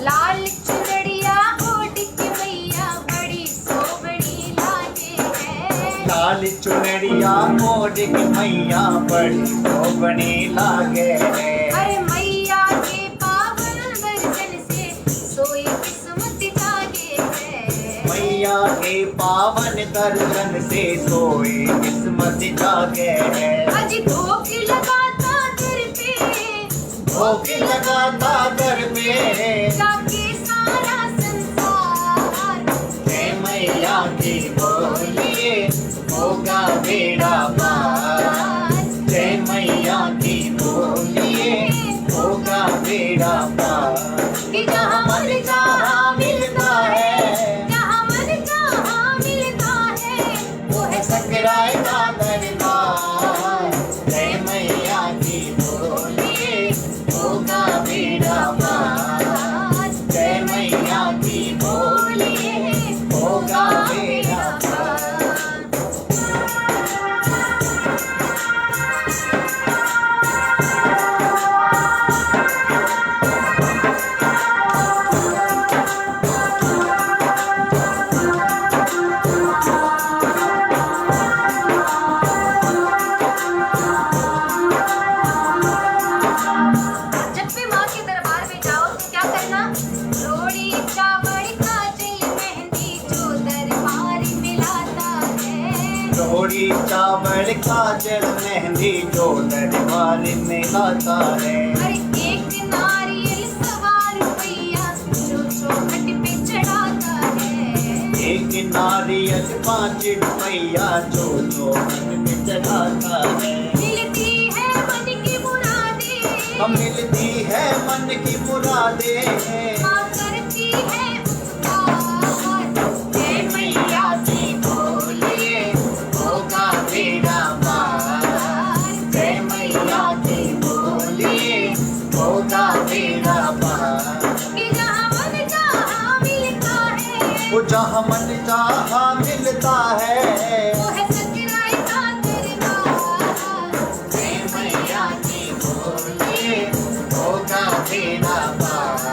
लाल चुनरिया ओढ़ के मैया बड़ी सोबड़ी लागे है। लाल चुनरिया ओढ़ के मैया बड़ी सोबनी लागे है। अरे मैया के पावन दर्शन से सोई किस्मत जागे है। मैया के पावन दर्शन से सोए किस्मत जागे है। अज भोग लगाता दर पे, भोग लगाता दर पे, जाके सारा संसार। जय मैया की बोलिए होगा बेड़ा पार। जय मैया की बोलिए होगा बेड़ा पार। कि जहाँ मन चाहा मिलता है, जहाँ मन चाहा मिलता है, वो है सकराय का दरबार। जय मैया की बोलिए होगा बेड़ा पार। जय मैया की बोलिए होगा बेड़ा पार। जब भी माँ के दरबार में जाओ तो क्या करना, रोड़ी चावल काजल मेहंदी जो दरबार में लाता है। रोड़ी चावल काजल मेहंदी जो दरबार में लाता है। अरे एक नारियल सवार रुपया जो चौखट पे चढ़ाता है। एक नारियल 5 रुपया जो चौखट पे चढ़ाता है। मिलती है मन की मुरादें, हम मिलती है मन की मुरादें। माँ करती है उपकार। जय मैया की बोलिए होगा बेड़ा पार। जय मैया की बोलिए होगा बेड़ा पार। कि जहाँ मन चाहा मिलता है, वो जहाँ मन चाहा मिलता है, वो है सकराय का दरबार। जय मैया की बोलिए होगा बेड़ा पार।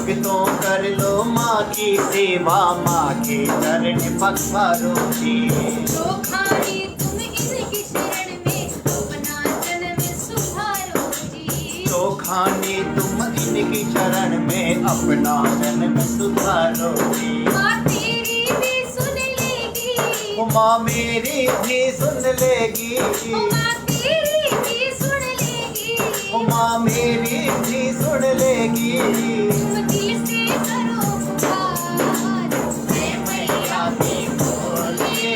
भक्तों कर लो माँ की सेवा, माँ के चरण पखारो जी। चोखानी तुम इनकी शरण में अपना जन्म सुधारो जी। चोखानी तुम इनकी शरण में अपना जन्म सुधारो जी। माँ तेरी भी सुन लेगी, ओ माँ मेरी भी सुन लेगी, ओ माँ तेरी भी सुन लेगी। ओ माँ मेरी भी सुन लेगी। तुम दिल से करो पुकार, जय मैया की बोलिए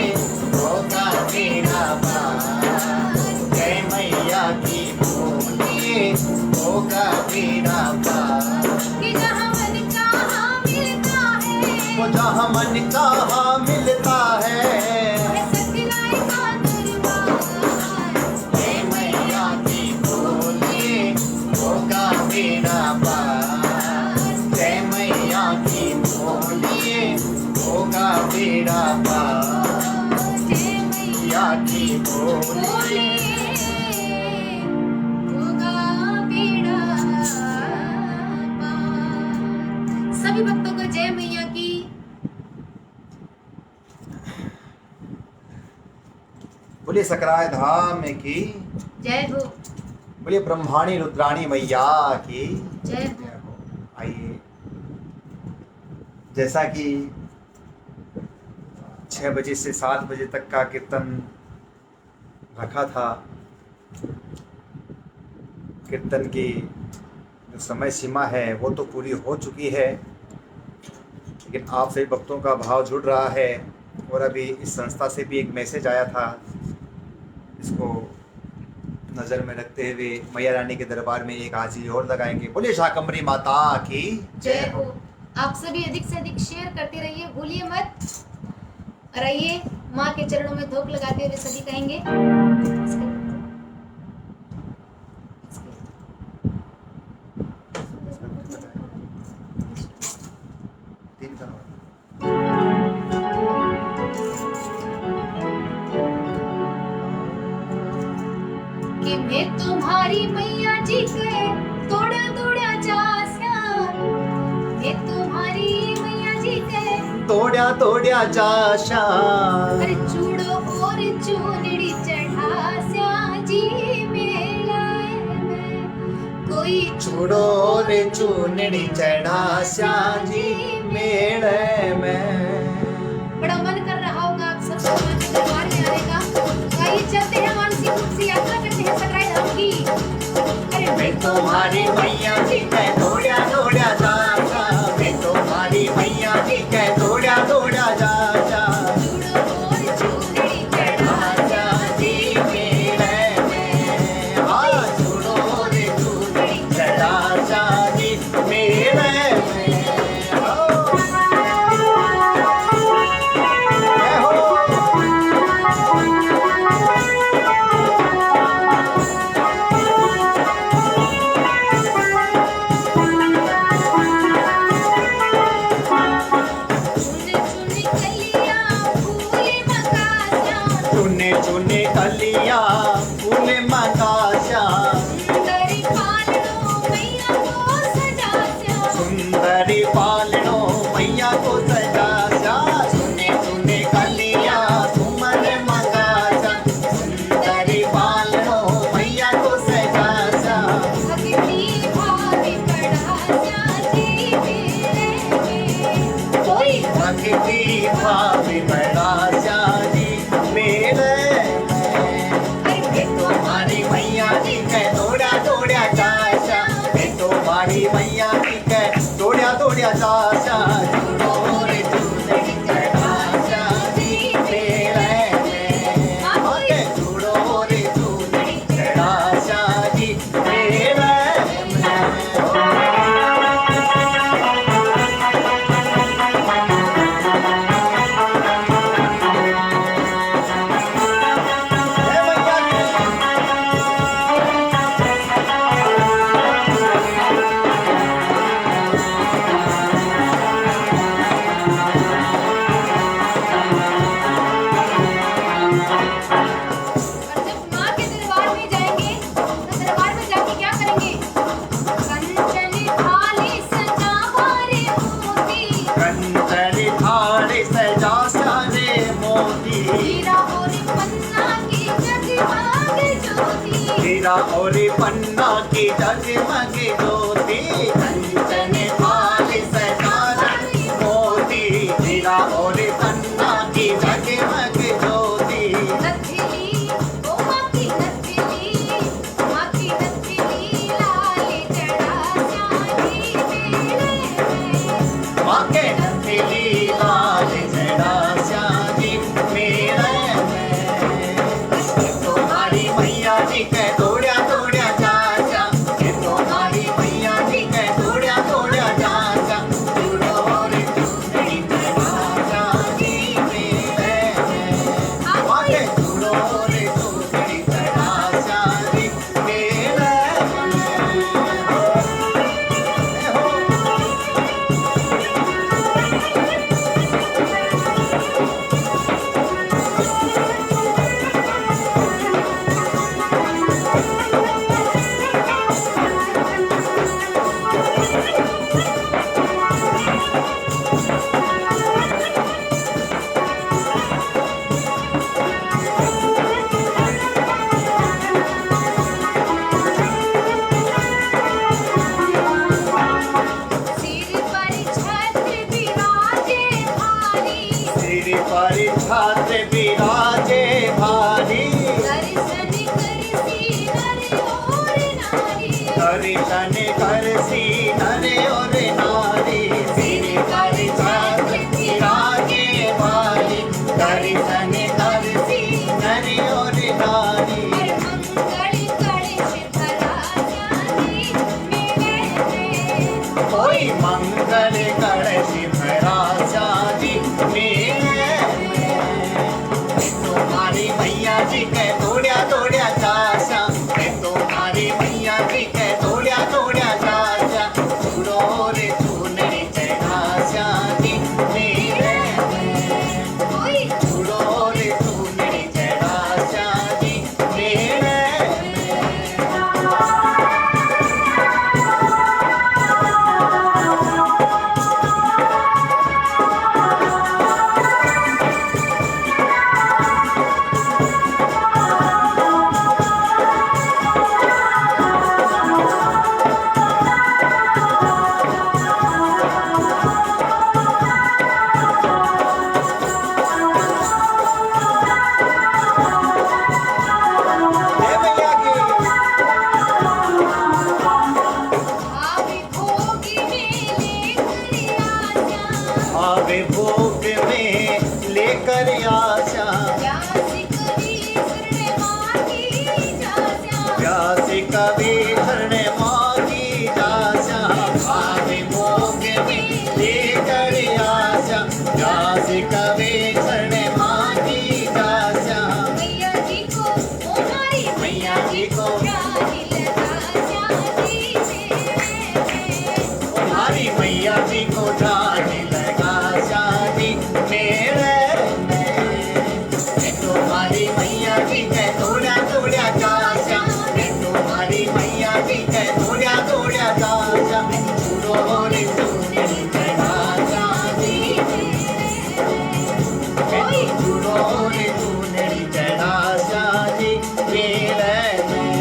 होगा तेरा पार। जय मैया की बोलिए होगा तेरा पार। कि जहाँ मन चाहा मिलता है, वो जहाँ मन चाहा मिलता है। वह सतराय का दरबार। जय मैया की बोलिए होगा तेरा पार। जय मैया की बोलिए होगा तेरा पार। जय मैया मैया की बोलिए बोले होगा बेड़ा पार। सभी भक्तों को जय मैया की। बोलिए सकराय धाम की, जय हो, बोलिए ब्रह्माणी रुद्राणी मैया की जय हो। जय हो। आइए, जैसा कि 6 बजे से 7 बजे तक का कीर्तन रखा था, कीर्तन की जो समय सीमा है वो तो पूरी हो चुकी है, लेकिन आप सभी भक्तों का भाव जुड़ रहा है। और अभी इस संस्था से भी एक मैसेज आया था, इसको नज़र में रखते हुए मैया रानी के दरबार में एक हाजिरी और लगाएंगे। बोलिए शाकंभरी माता की जय हो। आप सभी अधिक से अधिक शेयर करते रहिए, भूलिए मत। और आइए माँ के चरणों में धूप लगाते हुए सभी कहेंगे, तीन का कि मैं तुम्हारी मैया जी के तोड़ा तोड़ा जास्या। मैं तुम्हारी मैया जी के तोड़ा तोड़ा चाशा। अरे चूड़ो और चूनड़ी चढ़ास्या जी मेला में कोई चूड़ो रे चूनड़ी चढ़ा श्याजी मेले में। बड़ा मन कर रहा होगा आप सब भगवान के दरबार में आने का। तो आइए चलते हैं मानसी रूप से यात्रा करते हैं सकराय धाम की। अरे मैं तुम्हारी मैया जी के तोड़ा तोड़ा चाशा। मैं तुम्हारी मैया जी के तोड़ा तोड़ा चाशा। चूड़ो और चूनड़ी चढ़ा श्याजी मेले में। हाँ चूड़ो रे चूनड़ी चढ़ा श्याजी मेले में। जय हो। चुन चुन कलियां फूल मकास्या। चुने चुने कलियां फूल सुंदरी पालनो मैया को सजा सुंदरी पालनो मैया को सजा। चुने चुने कलियां फूल मकास्या। सुंदरी पालनो मैया को सजा। भक्ति भावे कड़ास्या जी मेरे में कोई भक्ति भाव बड़ा श्याजी मेले में। मैं तुम्हारी मैया जी के तोड़ा तोड़ा चाशा। मैं तुम्हारी मैया जी के तोड़ा तोड़ा चाशा। चूड़ो रे चूनड़ी चढ़ा श्याजी मेले में। आके चूड़ो रे चूनड़ी चढ़ा श्याजी मेले में। जय मैया की। छात्र विराजे भारी, दर्शन करसी नर और नारी, दर्शन करसी नर और नारी, सिर पर छात्र विराजे भारी, दर्शन करसी नर और नारी। मंगल कलश भरा चांदी मेले में, कोई मंगल कलश भरा चांदी मेले में, तुम्हारी मैया जी के दौड़िया दौड़िया चाचा, तुम्हारी मैया जी के दौड़िया दौड़िया चाचा, चूड़ो रे चूनरी चढ़ा चांदी मेले में, कोई चूड़ो रे चूनरी चढ़ा चांदी मेले में। जय मैया की। आवे भोग में लेकर आजा, आवे भोग में लेकर आशा, व्यास कवि शरण मांगी जाजा, व्यास कवि शरण मांगी जाशा, आवे भोग में लेकर आशा, व्यास कवि शरण मांगी जाशा। मैया जी को हमारी मैया जी को रानी लगा चांदी में, तुम्हारी मैया जी को जाने लगा शादी मेरे में, तुम्हारी मैया जी के दौड़ा दौड़ा जाशा, तुम्हारी मैया जी के दौड़ा दौड़ा जाशा, चूड़ो रे चूनरी चढ़ा चांदी में, चूड़ो रे चूनरी चढ़ा चांदी मेरे में,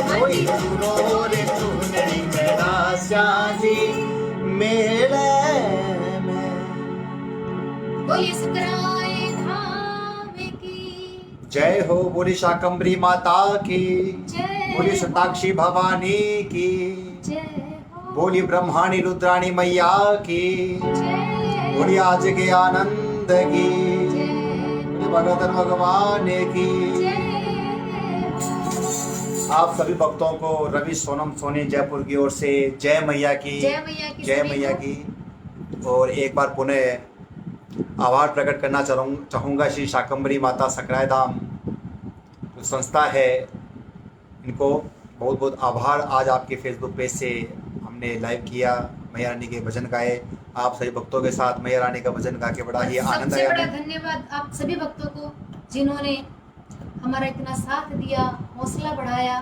कोई चूड़ो रे चूनरी चढ़ा चांदी मेले में। बोलिए सुकराए धाम की जय हो, बोली शाकंभरी माता की, जय, बोली शताक्षी भवानी की, जय हो, बोली ब्रह्माणी रुद्राणी मैया की, जय, बोली आज के आनंद की, जय, बोली भगतन भगवान की। जय आप सभी भक्तों को रवि सोनम सोनी जयपुर की ओर से जय मैया की, जय मैया की, जय सभी मैया को। की। और एक बार पुनः आभार प्रकट करना चाहूँगा श्री शाकंभरी माता सकराय धाम जो संस्था है, इनको बहुत बहुत आभार। आज आपके फेसबुक पेज से हमने लाइव किया, मैया रानी के भजन गाए, आप सभी भक्तों के साथ मैया रानी का भजन गा के बड़ा ही आनंद सबसे आया बड़ा हमें। धन्यवाद आप सभी भक्तों को जिन्होंने हमारा इतना साथ दिया, हौसला बढ़ाया।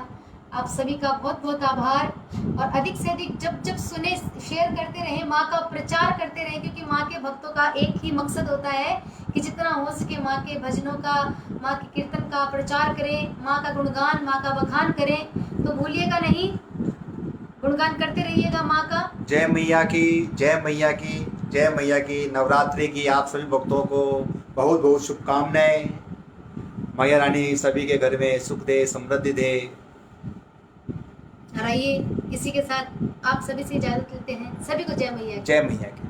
आप सभी का बहुत बहुत आभार। और अधिक से अधिक जब जब सुने शेयर करते रहें, माँ का प्रचार करते रहें, क्योंकि माँ के भक्तों का एक ही मकसद होता है कि जितना हो सके माँ के भजनों का, माँ के कीर्तन का प्रचार करें, माँ का गुणगान, माँ का बखान करें। तो भूलिएगा नहीं, गुणगान करते रहिएगा माँ का। जय मैया की, जय मैया की, जय मैया की। नवरात्रि की आप सभी भक्तों को बहुत बहुत शुभकामनाएं। मैया रानी सभी के घर में सुख दे, समृद्धि दे। और आइए इसी के साथ आप सभी से इजाजत लेते हैं। सभी को जय मैया की। जय मैया की।